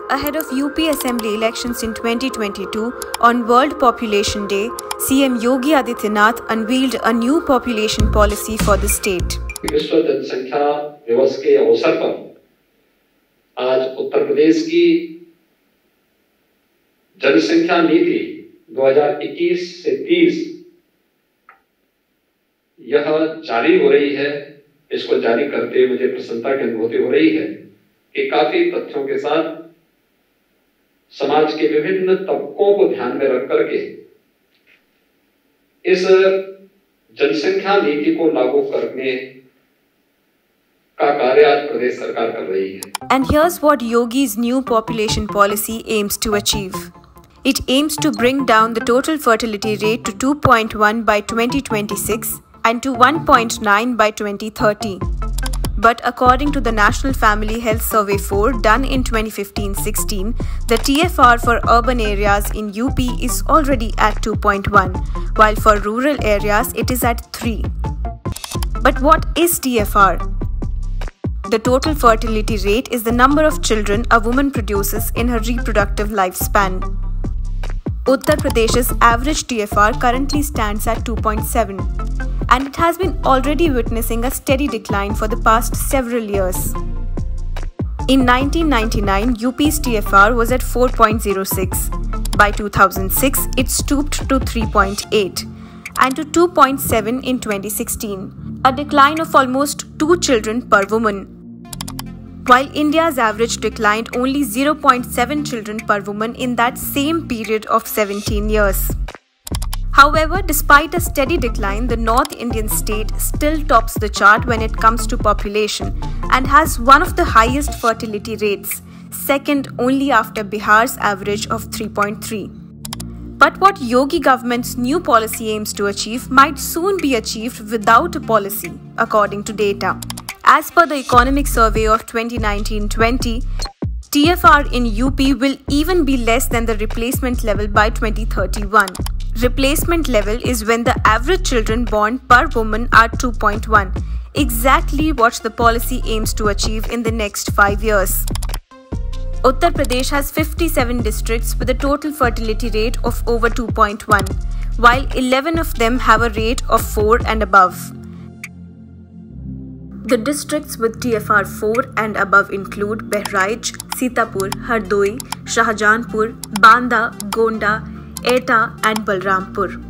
Ahead of UP Assembly elections in 2022, on World Population Day, CM Yogi Adityanath unveiled a new population policy for the state. विश्व जनसंख्या दिवस के अवसर पर आज उत्तर प्रदेश की जनसंख्या नीति 2021 से 30 यह जारी हो रही है। इसको जारी करते हुए मुझे प्रसन्नता की अनुभूति हो रही है कि काफी तथ्यों के साथ समाज के विभिन्न तबकों को ध्यान में रख करके इस जनसंख्या नीति को लागू करने का कार्य आज प्रदेश सरकार कर रही है। And here's what Yogi's new population policy aims to achieve. It aims to bring down the total fertility rate to 2.1 by 2026 and to 1.9 by 2030. But according to the National Family Health Survey 4 done in 2015-16, the TFR for urban areas in UP is already at 2.1, while for rural areas it is at 3. But what is TFR? The total fertility rate is the number of children a woman produces in her reproductive lifespan. Uttar Pradesh's average TFR currently stands at 2.7. And it has been already witnessing a steady decline for the past several years. In 1999, UP's TFR was at 4.06. By 2006, it stooped to 3.8 and to 2.7 in 2016, a decline of almost 2 children per woman. While India's average declined only 0.7 children per woman in that same period of 17 years. However, despite a steady decline, the North Indian state still tops the chart when it comes to population and has one of the highest fertility rates, second only after Bihar's average of 3.3. But what Yogi government's new policy aims to achieve might soon be achieved without a policy, according to data. As per the Economic Survey of 2019-20, TFR in UP will even be less than the replacement level by 2031. Replacement level is when the average children born per woman are 2.1, exactly what the policy aims to achieve in the next 5 years. Uttar Pradesh has 57 districts with a total fertility rate of over 2.1, while 11 of them have a rate of 4 and above. The districts with TFR 4 and above include Bahraich, Sitapur, Hardoi, Shahjahanpur, Banda, Gonda, Etah and Balrampur.